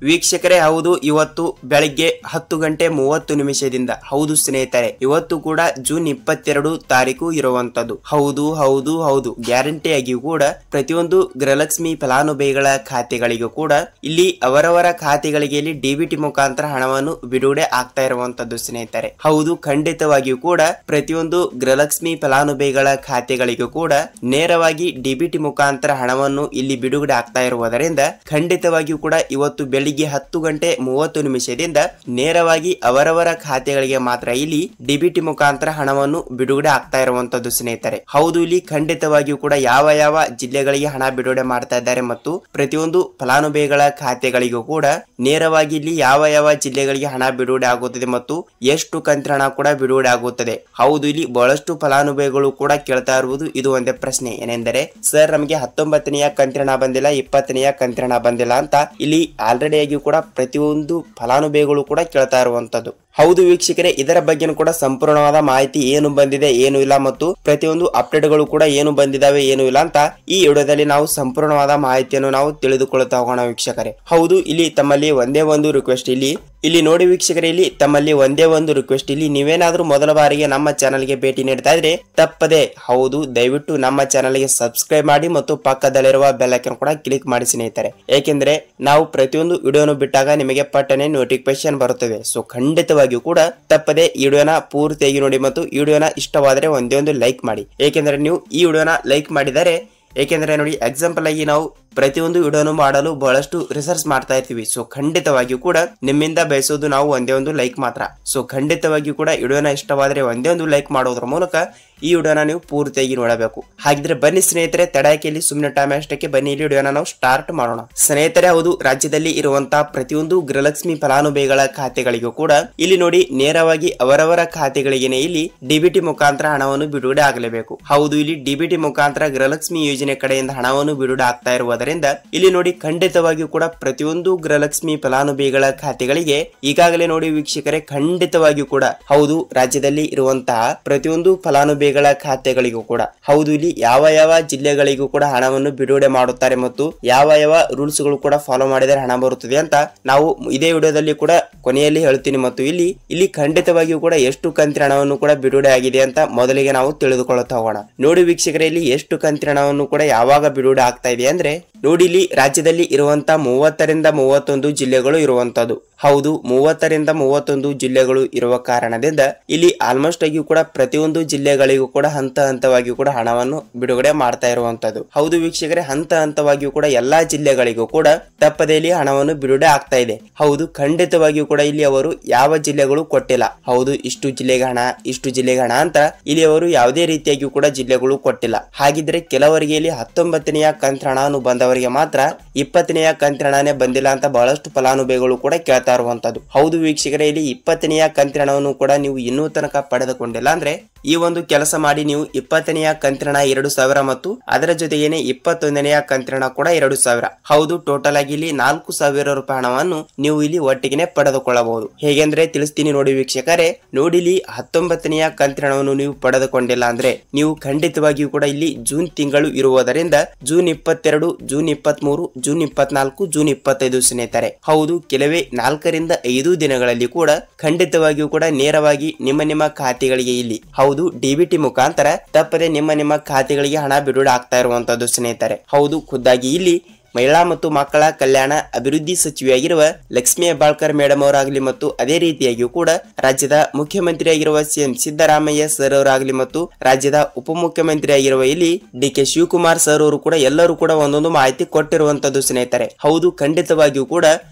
ವೀಕ್ಷಕರೇ ಹೌದು, ಇವತ್ತು ಬೆಳಿಗ್ಗೆ 10:30 ಹೌದು ಸ್ನೇಹಿತರೆ, ಇವತ್ತು ಕೂಡ ಜೂನ್ 22 ತಾರೀಕು ಇರುವಂತದ್ದು. ಹೌದು ಗ್ಯಾರಂಟಿಯಾಗಿಯೂ ಕೂಡ ಪ್ರತಿಯೊಂದು ಗೃಹಲಕ್ಷ್ಮಿ ಫಲಾನುಭವಿಗಳ ಖಾತೆಗಳಿಗೂ ಕೂಡ ಇಲ್ಲಿ ಅವರವರ ಖಾತೆಗಳಿಗೆ ಇಲ್ಲಿ ಡಿಬಿಟಿ ಮುಖಾಂತರ ಹಣವನ್ನು ಬಿಡುಗಡೆ ಆಗ್ತಾ ಇರುವಂತದ್ದು ಸ್ನೇಹಿತರೆ. ಹೌದು, ಖಂಡಿತವಾಗಿಯೂ ಕೂಡ ಪ್ರತಿಯೊಂದು ಗೃಹಲಕ್ಷ್ಮಿ ಫಲಾನುಭವಿಗಳ ಖಾತೆಗಳಿಗೂ ಕೂಡ ನೇರವಾಗಿ ಡಿಬಿಟಿ ಮುಖಾಂತರ ಹಣವನ್ನು ಇಲ್ಲಿ ಬಿಡುಗಡೆ ಆಗ್ತಾ ಇರುವುದರಿಂದ ಖಂಡಿತವಾಗಿಯೂ ಕೂಡ ಇವತ್ತು ಬೆಳಿಗ್ಗೆ 10:30 ನೇರವಾಗಿ ಅವರವರ ಖಾತೆಗಳಿಗೆ ಮಾತ್ರ ಇಲ್ಲಿ ಡಿಬಿಟಿ ಮುಖಾಂತರ ಹಣವನ್ನು ಬಿಡುಗಡೆ ಆಗ್ತಾ ಇರುವಂತದ್ದು ಸ್ನೇಹಿತರೆ. ಹೌದು, ಇಲ್ಲಿ ಖಂಡಿತವಾಗಿಯೂ ಕೂಡ ಯಾವ ಯಾವ ಜಿಲ್ಲೆಗಳಿಗೆ ಹಣ ಬಿಡುಗಡೆ ಮಾಡ್ತಾ ಇದ್ದಾರೆ ಮತ್ತು ಪ್ರತಿಯೊಂದು ಫಲಾನುಭವಿಗಳ ಖಾತೆಗಳಿಗೂ ಕೂಡ ನೇರವಾಗಿ ಇಲ್ಲಿ ಯಾವ ಯಾವ ಜಿಲ್ಲೆಗಳಿಗೆ ಹಣ ಬಿಡುಗಡೆ ಆಗುತ್ತದೆ ಮತ್ತು ಎಷ್ಟು ಕಂತಿನ ಹಣ ಕೂಡ ಬಿಡುಗಡೆ ಆಗುತ್ತದೆ. ಹೌದು, ಇಲ್ಲಿ ಬಹಳಷ್ಟು ಫಲಾನುಭವಿಗಳು ಕೂಡ ಕೇಳ್ತಾ ಇರುವುದು ಇದು ಒಂದೇ ಪ್ರಶ್ನೆ, ಏನೆಂದರೆ ಸರ್ ನಮಗೆ 19ನೇ ಕಂತಿನ ಹಣ ಬಂದಿಲ್ಲ, 20ನೇ ಕಂತಿನ ಹಣ ಬಂದಿಲ್ಲ ಅಂತ ಇಲ್ಲಿ ಆಲ್ರೆಡಿ ಆಗಿ ಕೂಡ ಪ್ರತಿಯೊಂದು ಫಲಾನುಭವಿಗಳು ಕೂಡ ಕೇಳ್ತಾ ಇರುವಂತದ್ದು. ಹೌದು ವೀಕ್ಷಕರೇ, ಇದರ ಬಗ್ಗೆ ಕೂಡ ಸಂಪೂರ್ಣವಾದ ಮಾಹಿತಿ ಏನು ಬಂದಿದೆ ಏನು ಇಲ್ಲ ಮತ್ತು ಪ್ರತಿಯೊಂದು ಅಪ್ಡೇಟ್ ಗಳು ಕೂಡ ಏನು ಬಂದಿದಾವೆ ಏನು ಇಲ್ಲ ಅಂತ ಈ ವಿಡಿಯೋದಲ್ಲಿ ನಾವು ಸಂಪೂರ್ಣವಾದ ಮಾಹಿತಿಯನ್ನು ನಾವು ತಿಳಿದುಕೊಳ್ಳುತ್ತಾ ಹೋಗೋಣ ವೀಕ್ಷಕರೇ. ಹೌದು, ಇಲ್ಲಿ ತಮ್ಮಲ್ಲಿ ಒಂದೇ ಒಂದು ರಿಕ್ವೆಸ್ಟ್, ಇಲ್ಲಿ ನೋಡಿ ವೀಕ್ಷಕರೇ, ಇಲ್ಲಿ ತಮ್ಮಲ್ಲಿ ಒಂದೇ ಒಂದು ರಿಕ್ವೆಸ್ಟ್, ಇಲ್ಲಿ ನೀವೇನಾದ್ರೂ ಮೊದಲ ಬಾರಿಗೆ ನಮ್ಮ ಚಾನಲ್ಗೆ ಭೇಟಿ ನೀಡ್ತಾ ಇದ್ರೆ ತಪ್ಪದೆ ಹೌದು ದಯವಿಟ್ಟು ನಮ್ಮ ಚಾನಲ್ಗೆ ಸಬ್ಸ್ಕ್ರೈಬ್ ಮಾಡಿ ಮತ್ತು ಪಕ್ಕದಲ್ಲಿರುವ ಬೆಲ್ ಐಕಾನ್ ಕೂಡ ಕ್ಲಿಕ್ ಮಾಡಿ ಸ್ನೇಹಿತರೆ. ಏಕೆಂದ್ರೆ ನಾವು ಪ್ರತಿಯೊಂದು ವಿಡಿಯೋನು ಬಿಟ್ಟಾಗ ನಿಮಗೆ ಪಟ್ಟನೆ ನೋಟಿಫಿಕೇಶನ್ ಬರುತ್ತದೆ. ಸೊ ಖಂಡಿತವಾಗಿಯೂ ಕೂಡ ತಪ್ಪದೆ ಈ ವಿಡಿಯೋನ ಪೂರ್ತಿಯಾಗಿ ನೋಡಿ ಮತ್ತು ಈ ವಿಡಿಯೋನ ಇಷ್ಟವಾದರೆ ಒಂದೇ ಒಂದು ಲೈಕ್ ಮಾಡಿ. ಏಕೆಂದ್ರೆ ನೀವು ಈ ವಿಡಿಯೋನ ಲೈಕ್ ಮಾಡಿದರೆ, ಏಕೆಂದ್ರೆ ನೋಡಿ ಎಕ್ಸಾಂಪಲ್ ಆಗಿ ನಾವು ಪ್ರತಿಯೊಂದು ವಿಡಿಯೋನು ಮಾಡಲು ಬಹಳಷ್ಟು ರಿಸರ್ಚ್ ಮಾಡ್ತಾ ಇರ್ತೀವಿ. ಸೊ ಖಂಡಿತವಾಗಿಯೂ ಕೂಡ ನಿಮ್ಮಿಂದ ಬಯಸೋದು ನಾವು ಒಂದೇ ಒಂದು ಲೈಕ್ ಮಾತ್ರ. ಸೊ ಖಂಡಿತವಾಗಿಯೂ ಕೂಡ ವಿಡಿಯೋನ ಇಷ್ಟವಾದರೆ ಒಂದೇ ಒಂದು ಲೈಕ್ ಮಾಡೋದ್ರ ಮೂಲಕ ಈ ವಿಡಿಯೋನ ನೀವು ಪೂರ್ತಿಯಾಗಿ ನೋಡಬೇಕು. ಹಾಗಿದ್ರೆ ಬನ್ನಿ ಸ್ನೇಹಿತರೆ, ತಡಾಕೆಯಲ್ಲಿ ಸುಮ್ಮನೆ ಟೈಮ್ ಅಷ್ಟಕ್ಕೆ ಬನ್ನಿ ಇಲ್ಲಿ ವಿಡಿಯೋನ ನಾವು ಸ್ಟಾರ್ಟ್ ಮಾಡೋಣ ಸ್ನೇಹಿತರೆ. ಹೌದು, ರಾಜ್ಯದಲ್ಲಿ ಇರುವಂತಹ ಪ್ರತಿಯೊಂದು ಗೃಹಲಕ್ಷ್ಮಿ ಫಲಾನುಭವಿಗಳ ಖಾತೆಗಳಿಗೂ ಕೂಡ ಇಲ್ಲಿ ನೋಡಿ ನೇರವಾಗಿ ಅವರವರ ಖಾತೆಗಳಿಗೆ ಇಲ್ಲಿ ಡಿಬಿಟಿ ಮುಖಾಂತರ ಹಣವನ್ನು ಬಿಡುಗಡೆ ಆಗಲೇಬೇಕು. ಹೌದು, ಇಲ್ಲಿ ಡಿಬಿಟಿ ಮುಖಾಂತರ ಗೃಹಲಕ್ಷ್ಮಿ ಯೋಜನೆ ಕಡೆಯಿಂದ ಹಣವನ್ನು ಬಿಡುಗಡೆ ಆಗ್ತಾ ಇರುವುದರಿಂದ ಇಲ್ಲಿ ನೋಡಿ ಖಂಡಿತವಾಗಿಯೂ ಕೂಡ ಪ್ರತಿಯೊಂದು ಗೃಹಲಕ್ಷ್ಮಿ ಫಲಾನುಭವಿಗಳ ಖಾತೆಗಳಿಗೆ ಈಗಾಗಲೇ ನೋಡಿ ವೀಕ್ಷಕರೇ, ಖಂಡಿತವಾಗಿಯೂ ಕೂಡ ಹೌದು ರಾಜ್ಯದಲ್ಲಿ ಇರುವಂತಹ ಪ್ರತಿಯೊಂದು ಫಲಾನುಭವಿಗಳ ಖಾತೆಗಳಿಗೂ ಕೂಡ ಹೌದು ಇಲ್ಲಿ ಯಾವ ಯಾವ ಜಿಲ್ಲೆಗಳಿಗೂ ಕೂಡ ಹಣವನ್ನು ಬಿಡುಗಡೆ ಮಾಡುತ್ತಾರೆ ಮತ್ತು ಯಾವ ಯಾವ ರೂಲ್ಸ್ ಗಳು ಕೂಡ ಫಾಲೋ ಮಾಡಿದರೆ ಹಣ ಬರುತ್ತದೆ ಅಂತ ನಾವು ಇದೇ ವಿಡಿಯೋದಲ್ಲಿ ಕೂಡ ಕೊನೆಯಲ್ಲಿ ಹೇಳ್ತೀನಿ. ಮತ್ತು ಇಲ್ಲಿ ಖಂಡಿತವಾಗಿಯೂ ಕೂಡ ಎಷ್ಟು ಕಂತಿನ ಹಣವನ್ನು ಕೂಡ ಬಿಡುಗಡೆ ಆಗಿದೆ ಅಂತ ಮೊದಲಿಗೆ ನಾವು ತಿಳಿದುಕೊಳ್ಳುತ್ತಾ ಹೋಗೋಣ. ನೋಡಿ ವೀಕ್ಷಕರೇ, ಇಲ್ಲಿ ಎಷ್ಟು ಕಂತಿನ ಹಣವನ್ನು ಕೂಡ ಯಾವಾಗ ಬಿಡುಗಡೆ ಆಗ್ತಾ ಇದೆ ಅಂದ್ರೆ ನೋಡಿ, ಇಲ್ಲಿ ರಾಜ್ಯದಲ್ಲಿ ಇರುವಂತಹ 30ರಿಂದ 31 ಜಿಲ್ಲೆಗಳು ಇರುವಂತದ್ದು. ಹೌದು, 30ರಿಂದ 31 ಜಿಲ್ಲೆಗಳು ಇರುವ ಕಾರಣದಿಂದ ಇಲ್ಲಿ ಆಲ್ಮೋಸ್ಟ್ ಆಗಿ ಕೂಡ ಪ್ರತಿಯೊಂದು ಜಿಲ್ಲೆಗಳಿಗೂ ಕೂಡ ಹಂತವಾಗಿಯೂ ಕೂಡ ಹಣವನ್ನು ಬಿಡುಗಡೆ ಮಾಡ್ತಾ ಇರುವಂತದ್ದು. ಹೌದು ವೀಕ್ಷಕರೇ, ಹಂತವಾಗಿಯೂ ಕೂಡ ಎಲ್ಲಾ ಜಿಲ್ಲೆಗಳಿಗೂ ಕೂಡ ತಪ್ಪದೇಲಿ ಹಣವನ್ನು ಬಿಡುಗಡೆ ಆಗ್ತಾ ಇದೆ. ಹೌದು, ಖಂಡಿತವಾಗಿಯೂ ಕೂಡ ಇಲ್ಲಿ ಅವರು ಯಾವ ಜಿಲ್ಲೆಗಳು ಕೊಟ್ಟಿಲ್ಲ. ಹೌದು, ಇಷ್ಟು ಜಿಲ್ಲೆಗೆ ಹಣ ಇಷ್ಟು ಜಿಲ್ಲೆಗೆ ಹಣ ಅಂತ ಇಲ್ಲಿ ಅವರು ಯಾವುದೇ ರೀತಿಯಾಗಿಯೂ ಕೂಡ ಜಿಲ್ಲೆಗಳು ಕೊಟ್ಟಿಲ್ಲ. ಹಾಗಿದ್ರೆ ಕೆಲವರಿಗೆ ಇಲ್ಲಿ 19ನೇ ಕಂತಿನ ಹಣ ಬಂದವರಿಗೆ ಮಾತ್ರ 20ನೇ ಕಂತಿನ ಹಣನೇ ಬಂದಿಲ್ಲ ಅಂತ ಬಹಳಷ್ಟು ಫಲಾನುಭವಿಗಳು ಕೂಡ ಕೇಳ್ತಾ ಇರುವಂತದ್ದು. ಹೌದು ವೀಕ್ಷಕರೇ, ಇಲ್ಲಿ 20ನೇ ಕಂತಿನ ಹಣವನ್ನು ಕೂಡ ನೀವು ಇನ್ನೂ ತನಕ ಪಡೆದುಕೊಂಡಿಲ್ಲ ಅಂದ್ರೆ ಈ ಒಂದು ಕೆಲಸ ಮಾಡಿ, ನೀವು 20ನೇ ಕಂತಿನ ಹಣ 2,000 ಮತ್ತು ಅದರ ಜೊತೆಗೇನೆ 21ನೇ ಕಂತಿನ ಹಣ ಕೂಡ 2,000. ಹೌದು, ಟೋಟಲ್ ಆಗಿ ಇಲ್ಲಿ 4,000 ರೂಪಾಯಿ ಹಣವನ್ನು ನೀವು ಇಲ್ಲಿ ಒಟ್ಟಿಗೆ ಪಡೆದುಕೊಳ್ಳಬಹುದು. ಹೇಗೆಂದ್ರೆ ತಿಳಿಸ್ತೀನಿ ನೋಡಿ ವೀಕ್ಷಕರೇ. ನೋಡಿ, ಇಲ್ಲಿ 19ನೇ ಕಂತಿನ ಹಣವನ್ನು ನೀವು ಪಡೆದುಕೊಂಡಿಲ್ಲ ಅಂದ್ರೆ ನೀವು ಖಂಡಿತವಾಗಿಯೂ ಕೂಡ ಇಲ್ಲಿ ಜೂನ್ ತಿಂಗಳು ಇರುವುದರಿಂದ ಜೂನ್ 22, ಜೂನ್ 23, ಜೂನ್ 24, ಜೂನ್ 25 ಸ್ನೇಹಿತರೆ. ಹೌದು, ಕೆಲವೇ 4ರಿಂದ 5 ದಿನಗಳಲ್ಲಿ ಕೂಡ ಖಂಡಿತವಾಗಿಯೂ ಕೂಡ ನೇರವಾಗಿ ನಿಮ್ಮ ಖಾತೆಗಳಿಗೆ ಇಲ್ಲಿ ಹೌದು ಡಿಬಿಟಿ ಮುಖಾಂತರ ತಪ್ಪದೆ ನಿಮ್ಮ ಖಾತೆಗಳಿಗೆ ಹಣ ಬಿಡುಗಡೆ ಆಗ್ತಾ ಇರುವಂತದ್ದು ಸ್ನೇಹಿತರೆ. ಹೌದು, ಖುದ್ದಾಗಿ ಇಲ್ಲಿ ಮಹಿಳಾ ಮತ್ತು ಮಕ್ಕಳ ಕಲ್ಯಾಣ ಅಭಿವೃದ್ಧಿ ಸಚಿವೆಯಾಗಿರುವ ಲಕ್ಷ್ಮೀ ಹೆಬ್ಬಾಳ್ಕರ್ ಮೇಡಮ್ ಅವರಾಗಲಿ ಮತ್ತು ಅದೇ ರೀತಿಯಾಗಿಯೂ ಕೂಡ ರಾಜ್ಯದ ಮುಖ್ಯಮಂತ್ರಿಯಾಗಿರುವ ಸಿಎಂ ಸಿದ್ದರಾಮಯ್ಯ ಸರ್ ಅವರಾಗಲಿ ಮತ್ತು ರಾಜ್ಯದ ಉಪಮುಖ್ಯಮಂತ್ರಿಯಾಗಿರುವ ಇಲ್ಲಿ ಡಿ.ಕೆ. ಶಿವಕುಮಾರ್ ಸರ್ ಅವರು ಕೂಡ ಎಲ್ಲರೂ ಕೂಡ ಒಂದೊಂದು ಮಾಹಿತಿ ಕೊಟ್ಟಿರುವಂತದ್ದು ಸ್ನೇಹಿತರೆ. ಹೌದು, ಖಂಡಿತವಾಗಿಯೂ ಕೂಡ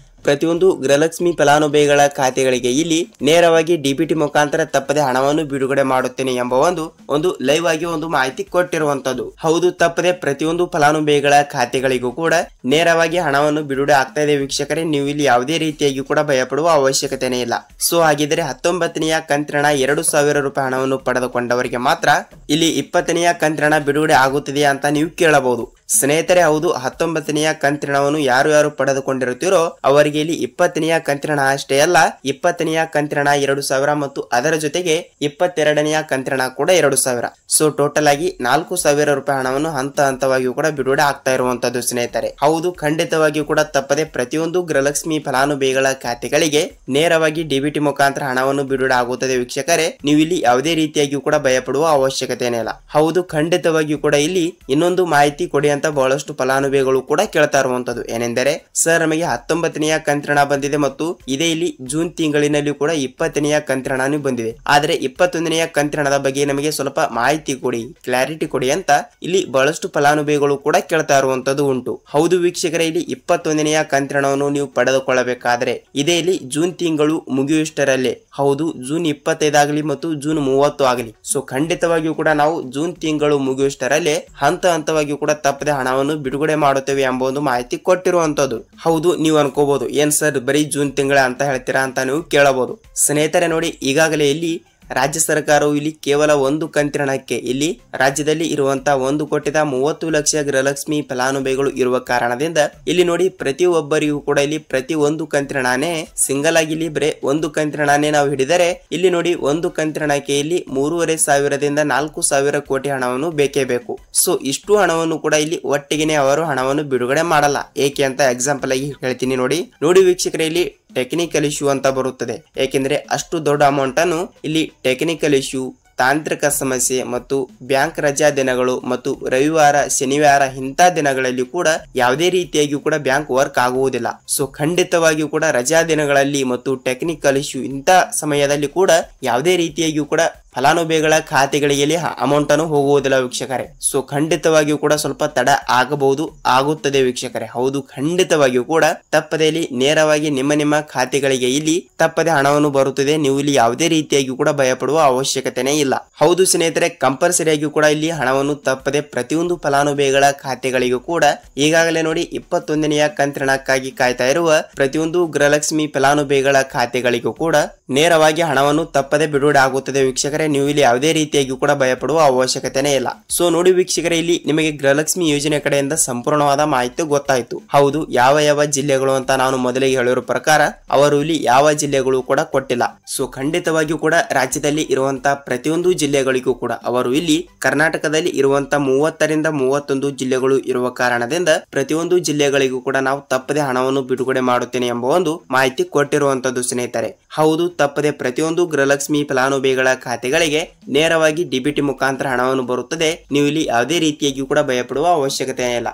ಪ್ರತಿಯೊಂದು ಗೃಹಲಕ್ಷ್ಮಿ ಫಲಾನುಭವಿಗಳ ಖಾತೆಗಳಿಗೆ ಇಲ್ಲಿ ನೇರವಾಗಿ ಡಿಬಿಟಿ ಮುಖಾಂತರ ತಪ್ಪದೆ ಹಣವನ್ನು ಬಿಡುಗಡೆ ಮಾಡುತ್ತೇನೆ ಎಂಬ ಒಂದು ಲೈವ್ ಆಗಿ ಒಂದು ಮಾಹಿತಿ ಕೊಟ್ಟಿರುವಂತದ್ದು. ಹೌದು, ತಪ್ಪದೆ ಪ್ರತಿಯೊಂದು ಫಲಾನುಭವಿಗಳ ಖಾತೆಗಳಿಗೂ ಕೂಡ ನೇರವಾಗಿ ಹಣವನ್ನು ಬಿಡುಗಡೆ ಆಗ್ತಾ ಇದೆ ವೀಕ್ಷಕರೇ. ನೀವು ಇಲ್ಲಿ ಯಾವುದೇ ರೀತಿಯಾಗಿ ಕೂಡ ಭಯಪಡುವ ಅವಶ್ಯಕತೆನೇ ಇಲ್ಲ. ಸೊ ಹಾಗಿದ್ರೆ 19ನೇ ಕಂತಿನ ಹಣ 2,000 ರೂಪಾಯಿ ಹಣವನ್ನು ಪಡೆದುಕೊಂಡವರಿಗೆ ಮಾತ್ರ ಇಲ್ಲಿ 20ನೇ ಕಂತಿನ ಹಣ ಬಿಡುಗಡೆ ಆಗುತ್ತದೆ ಅಂತ ನೀವು ಕೇಳಬಹುದು. ಸ್ನೇಹಿತರೆ ಹೌದು, 19ನೆಯ ಕಂತಿನ ಹಣವನ್ನು ಯಾರು ಪಡೆದುಕೊಂಡಿರುತ್ತೀರೋ ಅವರಿಗೆ ಇಲ್ಲಿ 20ನೆಯ ಕಂತಿನ ಹಣ ಅಷ್ಟೇ ಅಲ್ಲ, 20ನೆಯ ಕಂತಿನ ಹಣ 2,000 ಮತ್ತು ಅದರ ಜೊತೆಗೆ 22ನೆಯ ಕಂತಿನ ಹಣ ಕೂಡ 2,000. ಸೊ ಟೋಟಲ್ ಆಗಿ 4,000 ರೂಪಾಯಿ ಹಣವನ್ನು ಹಂತವಾಗಿಯೂ ಕೂಡ ಬಿಡುಗಡೆ ಆಗ್ತಾ ಇರುವಂತದ್ದು ಸ್ನೇಹಿತರೆ. ಹೌದು, ಖಂಡಿತವಾಗಿಯೂ ಕೂಡ ತಪ್ಪದೆ ಪ್ರತಿಯೊಂದು ಗೃಹಲಕ್ಷ್ಮಿ ಫಲಾನುಭವಿಗಳ ಖಾತೆಗಳಿಗೆ ನೇರವಾಗಿ ಡಿಬಿಟಿ ಮುಖಾಂತರ ಹಣವನ್ನು ಬಿಡುಗಡೆ ಆಗುತ್ತದೆ ವೀಕ್ಷಕರೇ. ನೀವು ಇಲ್ಲಿ ಯಾವುದೇ ರೀತಿಯಾಗಿಯೂ ಕೂಡ ಭಯಪಡುವ ಅವಶ್ಯಕತೆ ಇಲ್ಲ. ಹೌದು, ಖಂಡಿತವಾಗಿಯೂ ಕೂಡ ಇಲ್ಲಿ ಇನ್ನೊಂದು ಮಾಹಿತಿ ಕೊಡಿ ಅಂತ ಬಹಳಷ್ಟು ಫಲಾನುಭವಿಗಳು ಕೂಡ ಕೇಳ್ತಾ ಇರುವಂತದ್ದು ಏನೆಂದರೆ, ಸರ್ ನಮಗೆ 19ನೆಯ ಕಂತಿನ ಹಣ ಬಂದಿದೆ ಮತ್ತು ಇದೇ ಇಲ್ಲಿ ಜೂನ್ ತಿಂಗಳಿನಲ್ಲಿ ಕೂಡ 20ನೆಯ ಕಂತಿನ ಹಣ ಬಂದಿದೆ, ಆದ್ರೆ 21ನೆಯ ಕಂತಿನ ಹಣದ ಬಗ್ಗೆ ನಮಗೆ ಸ್ವಲ್ಪ ಮಾಹಿತಿ ಕೊಡಿ, ಕ್ಲಾರಿಟಿ ಕೊಡಿ ಅಂತ ಇಲ್ಲಿ ಬಹಳಷ್ಟು ಫಲಾನುಭವಿಗಳು ಕೂಡ ಕೇಳ್ತಾ ಇರುವಂತದ್ದು ಉಂಟು. ಹೌದು ವೀಕ್ಷಕರೇ, ಇಲ್ಲಿ 21ನೆಯ ಕಂತಿನ ಹಣವನ್ನು ನೀವು ಪಡೆದುಕೊಳ್ಳಬೇಕಾದ್ರೆ ಇದೇ ಇಲ್ಲಿ ಜೂನ್ ತಿಂಗಳು ಮುಗಿಯುವಷ್ಟರಲ್ಲೇ, ಹೌದು ಜೂನ್ 25 ಆಗಲಿ ಮತ್ತು ಜೂನ್ 30 ಆಗಲಿ, ಸೊ ಖಂಡಿತವಾಗಿಯೂ ಕೂಡ ನಾವು ಜೂನ್ ತಿಂಗಳು ಮುಗಿಯುವಷ್ಟರಲ್ಲೇ ಹಂತವಾಗಿಯೂ ಕೂಡ ತಪ್ಪದೆ ಹಣವನ್ನು ಬಿಡುಗಡೆ ಮಾಡುತ್ತೇವೆ ಎಂಬ ಒಂದು ಮಾಹಿತಿ ಕೊಟ್ಟಿರುವಂತದ್ದು. ಹೌದು, ನೀವು ಅನ್ಕೋಬಹುದು ಏನ್ ಸರ್ ಬರೀ ಜೂನ್ ತಿಂಗಳ ಅಂತ ಹೇಳ್ತೀರಾ ಅಂತ ನೀವು ಕೇಳಬಹುದು. ಸ್ನೇಹಿತರೆ ನೋಡಿ, ಈಗಾಗಲೇ ಇಲ್ಲಿ ರಾಜ್ಯ ಸರ್ಕಾರವು ಇಲ್ಲಿ ಕೇವಲ ಒಂದು ಕಂತಿನ ಹಣಕ್ಕೆ ಇಲ್ಲಿ ರಾಜ್ಯದಲ್ಲಿ ಇರುವಂತಹ 1,30,00,000 ಗೃಹಲಕ್ಷ್ಮಿ ಫಲಾನುಭವಿಗಳು ಇರುವ ಕಾರಣದಿಂದ ಇಲ್ಲಿ ನೋಡಿ ಪ್ರತಿಯೊಬ್ಬರಿಗೂ ಕೂಡ ಇಲ್ಲಿ ಪ್ರತಿ ಒಂದು ಕಂತಿನ ಹಣನೇ ಸಿಂಗಲ್ ಆಗಿ ಇಲ್ಲಿ ಬರೇ ಒಂದು ಕಂತಿನ ಹಣನೇ ನಾವು ಹಿಡಿದರೆ ಇಲ್ಲಿ ನೋಡಿ ಒಂದು ಕಂತಿನ ಹಣಕ್ಕೆ ಇಲ್ಲಿ 3,500ದಿಂದ 4,000 ಕೋಟಿ ಹಣವನ್ನು ಬೇಕೇ ಬೇಕು. ಸೊ ಇಷ್ಟು ಹಣವನ್ನು ಕೂಡ ಇಲ್ಲಿ ಒಟ್ಟಿಗೆನೆ ಅವರು ಹಣವನ್ನು ಬಿಡುಗಡೆ ಮಾಡಲ್ಲ. ಏಕೆ ಅಂತ ಎಕ್ಸಾಂಪಲ್ ಆಗಿ ಹೇಳ್ತೀನಿ ನೋಡಿ ವೀಕ್ಷಕರೇ, ಇಲ್ಲಿ ಟೆಕ್ನಿಕಲ್ ಇಶ್ಯೂ ಅಂತ ಬರುತ್ತದೆ. ಏಕೆಂದ್ರೆ ಅಷ್ಟು ದೊಡ್ಡ ಅಮೌಂಟ್ ಅನ್ನು ಇಲ್ಲಿ ಟೆಕ್ನಿಕಲ್ ಇಶ್ಯೂ, ತಾಂತ್ರಿಕ ಸಮಸ್ಯೆ ಮತ್ತು ಬ್ಯಾಂಕ್ ರಜಾ ದಿನಗಳು ಮತ್ತು ರವಿವಾರ ಶನಿವಾರ ಇಂಥ ದಿನಗಳಲ್ಲಿ ಕೂಡ ಯಾವುದೇ ರೀತಿಯಾಗಿಯೂ ಕೂಡ ಬ್ಯಾಂಕ್ ವರ್ಕ್ ಆಗುವುದಿಲ್ಲ. ಸೊ ಖಂಡಿತವಾಗಿಯೂ ಕೂಡ ರಜಾ ದಿನಗಳಲ್ಲಿ ಮತ್ತು ಟೆಕ್ನಿಕಲ್ ಇಶ್ಯೂ ಇಂಥ ಸಮಯದಲ್ಲಿ ಕೂಡ ಯಾವುದೇ ರೀತಿಯಾಗಿಯೂ ಕೂಡ ಫಲಾನುಭವಿಗಳ ಖಾತೆಗಳಿಗೆ ಅಮೌಂಟ್ ಅನ್ನು ಹೋಗುವುದಿಲ್ಲ ವೀಕ್ಷಕರೇ. ಸೊ ಖಂಡಿತವಾಗಿಯೂ ಕೂಡ ಸ್ವಲ್ಪ ತಡ ಆಗಬಹುದು, ಆಗುತ್ತದೆ ವೀಕ್ಷಕರೇ. ಹೌದು, ಖಂಡಿತವಾಗಿಯೂ ಕೂಡ ತಪ್ಪದೆ ಇಲ್ಲಿ ನೇರವಾಗಿ ನಿಮ್ಮ ಖಾತೆಗಳಿಗೆ ಇಲ್ಲಿ ತಪ್ಪದೆ ಹಣವನ್ನು ಬರುತ್ತದೆ. ನೀವು ಇಲ್ಲಿ ಯಾವುದೇ ರೀತಿಯಾಗಿ ಕೂಡ ಭಯಪಡುವ ಅವಶ್ಯಕತೆನೇ ಇಲ್ಲ. ಹೌದು ಸ್ನೇಹಿತರೆ, ಕಂಪಲ್ಸರಿಯಾಗಿ ಕೂಡ ಇಲ್ಲಿ ಹಣವನ್ನು ತಪ್ಪದೆ ಪ್ರತಿಯೊಂದು ಫಲಾನುಭವಿಗಳ ಖಾತೆಗಳಿಗೂ ಕೂಡ ಈಗಾಗಲೇ ನೋಡಿ 21ನೆಯ ಕಂತಿನ ಹಣಕ್ಕಾಗಿ ಕಾಯ್ತಾ ಇರುವ ಪ್ರತಿಯೊಂದು ಗೃಹಲಕ್ಷ್ಮಿ ಫಲಾನುಭವಿಗಳ ಖಾತೆಗಳಿಗೂ ಕೂಡ ನೇರವಾಗಿ ಹಣವನ್ನು ತಪ್ಪದೆ ಬಿಡುಗಡೆ ಆಗುತ್ತದೆ ವೀಕ್ಷಕರೇ. ನೀವು ಇಲ್ಲಿ ಯಾವುದೇ ರೀತಿಯಾಗಿ ಕೂಡ ಭಯಪಡುವ ಅವಶ್ಯಕತೆನೇ ಇಲ್ಲ. ಸೊ ನೋಡಿ ವೀಕ್ಷಕರೇ, ಇಲ್ಲಿ ನಿಮಗೆ ಗೃಹಲಕ್ಷ್ಮಿ ಯೋಜನೆ ಕಡೆಯಿಂದ ಸಂಪೂರ್ಣವಾದ ಮಾಹಿತಿ ಗೊತ್ತಾಯ್ತು. ಹೌದು, ಯಾವ ಜಿಲ್ಲೆಗಳು ಅಂತ ನಾನು ಮೊದಲಿಗೆ ಹೇಳಿರೋ ಪ್ರಕಾರ ಅವರು ಇಲ್ಲಿ ಯಾವ ಜಿಲ್ಲೆಗಳು ಕೂಡ ಕೊಟ್ಟಿಲ್ಲ. ಸೊ ಖಂಡಿತವಾಗಿಯೂ ಕೂಡ ರಾಜ್ಯದಲ್ಲಿ ಇರುವಂತಹ ಪ್ರತಿಯೊಂದು ಜಿಲ್ಲೆಗಳಿಗೂ ಕೂಡ ಅವರು ಇಲ್ಲಿ ಕರ್ನಾಟಕದಲ್ಲಿ ಇರುವಂತಹ 30ರಿಂದ 31 ಜಿಲ್ಲೆಗಳು ಇರುವ ಕಾರಣದಿಂದ ಪ್ರತಿಯೊಂದು ಜಿಲ್ಲೆಗಳಿಗೂ ಕೂಡ ನಾವು ತಪ್ಪದೆ ಹಣವನ್ನು ಬಿಡುಗಡೆ ಮಾಡುತ್ತೇನೆ ಎಂಬ ಒಂದು ಮಾಹಿತಿ ಕೊಟ್ಟಿರುವಂತದ್ದು ಸ್ನೇಹಿತರೆ. ಹೌದು, ತಪ್ಪದೆ ಪ್ರತಿಯೊಂದು ಗೃಹಲಕ್ಷ್ಮಿ ಫಲಾನುಭವಿಗಳ ಖಾತೆಗಳಿಗೆ ನೇರವಾಗಿ ಡಿಬಿಟಿ ಮುಖಾಂತರ ಹಣವನ್ನು ಬರುತ್ತದೆ. ನೀವು ಇಲ್ಲಿ ಯಾವುದೇ ರೀತಿಯಾಗಿ ಕೂಡ ಭಯಪಡುವ ಅವಶ್ಯಕತೆ ಇಲ್ಲ.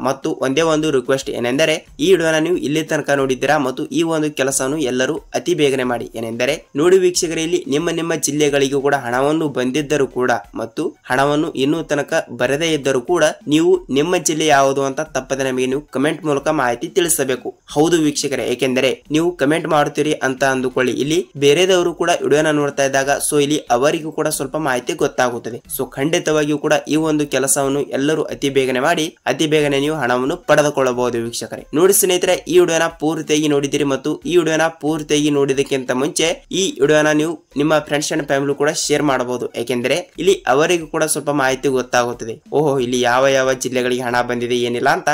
ಮತ್ತು ಒಂದೇ ಒಂದು ರಿಕ್ವೆಸ್ಟ್ ಏನೆಂದರೆ, ಈ ವಿಡಿಯೋನ ನೀವು ಇಲ್ಲಿ ತನಕ ನೋಡಿದ್ದೀರಾ ಮತ್ತು ಈ ಒಂದು ಕೆಲಸವನ್ನು ಎಲ್ಲರೂ ಅತಿ ಬೇಗನೆ ಮಾಡಿ. ಏನೆಂದರೆ ನೋಡಿ ವೀಕ್ಷಕರೇ, ಇಲ್ಲಿ ನಿಮ್ಮ ಜಿಲ್ಲೆಗಳಿಗೂ ಕೂಡ ಹಣವನ್ನು ಬಂದಿದ್ದರೂ ಕೂಡ ಮತ್ತು ಹಣವನ್ನು ಇನ್ನೂ ತನಕ ಬರದೇ ಇದ್ದರೂ ಕೂಡ ನೀವು ನಿಮ್ಮ ಜಿಲ್ಲೆ ಯಾವುದು ಅಂತ ತಪ್ಪದೆ ನಮಗೆ ನೀವು ಕಮೆಂಟ್ ಮೂಲಕ ಮಾಹಿತಿ ತಿಳಿಸಬೇಕು. ಹೌದು ವೀಕ್ಷಕರೇ, ಏಕೆಂದರೆ ನೀವು ಕಮೆಂಟ್ ಮಾಡುತ್ತೀರಿ ಅಂತ ಅಂದುಕೊಳ್ಳಿ, ಇಲ್ಲಿ ಬೇರೆದವರು ಕೂಡ ವಿಡಿಯೋನ ನೋಡ್ತಾ ಇದ್ದಾಗ ಸೊ ಇಲ್ಲಿ ಅವರಿಗೂ ಕೂಡ ಸ್ವಲ್ಪ ಮಾಹಿತಿ ಗೊತ್ತಾಗುತ್ತದೆ. ಸೊ ಖಂಡಿತವಾಗಿಯೂ ಕೂಡ ಈ ಒಂದು ಕೆಲಸವನ್ನು ಎಲ್ಲರೂ ಅತಿ ಬೇಗನೆ ಮಾಡಿ ಅತಿ ಬೇಗನೆ ನೀವು ಹಣವನ್ನು ಪಡೆದುಕೊಳ್ಳಬಹುದು ವೀಕ್ಷಕರೇ. ನೋಡಿ ಸ್ನೇಹಿತರೆ, ಈ ವಿಡಿಯೋನ ಪೂರ್ತಿಯಾಗಿ ನೋಡಿದಿರಿ ಮತ್ತು ಈ ವಿಡಿಯೋನ ಪೂರ್ತಿಯಾಗಿ ನೋಡಿದಕ್ಕಿಂತ ಮುಂಚೆ ಈ ವಿಡಿಯೋನ ನೀವು ನಿಮ್ಮ ಫ್ರೆಂಡ್ಸ್ ಅಂಡ್ ಫ್ಯಾಮಿಲಿ ಕೂಡ ಶೇರ್ ಮಾಡಬಹುದು. ಯಾಕೆಂದ್ರೆ ಇಲ್ಲಿ ಅವರಿಗೂ ಕೂಡ ಸ್ವಲ್ಪ ಮಾಹಿತಿ ಗೊತ್ತಾಗುತ್ತದೆ. ಓಹೋ, ಇಲ್ಲಿ ಯಾವ ಜಿಲ್ಲೆಗಳಿಗೆ ಹಣ ಬಂದಿದೆ ಏನಿಲ್ಲ ಅಂತ.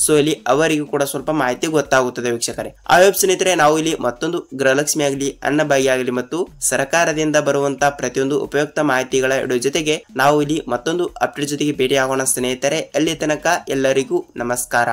ಸೊ ಇಲ್ಲಿ ಅವರಿಗೂ ಕೂಡ ಸ್ವಲ್ಪ ಮಾಹಿತಿ ಗೊತ್ತಾಗುತ್ತದೆ ವೀಕ್ಷಕರೇ. ಆ ವೆಬ್ ಸ್ನೇಹಿತರೆ, ನಾವು ಇಲ್ಲಿ ಮತ್ತೊಂದು ಗೃಹಲಕ್ಷ್ಮಿ ಆಗಲಿ, ಅನ್ನಭಾಗ್ಯ ಆಗಲಿ ಮತ್ತು ಸರ್ಕಾರದಿಂದ ಬರುವಂತಹ ಪ್ರತಿಯೊಂದು ಉಪಯುಕ್ತ ಮಾಹಿತಿಗಳ ಜೊತೆಗೆ ನಾವು ಇಲ್ಲಿ ಮತ್ತೊಂದು ಅಪ್ಡೇಟ್ ಜೊತೆಗೆ ಭೇಟಿ ಆಗೋಣ ಸ್ನೇಹಿತರೆ. ಅಲ್ಲಿ ತನಕ ಎಲ್ಲರಿಗೂ ನಮಸ್ಕಾರ.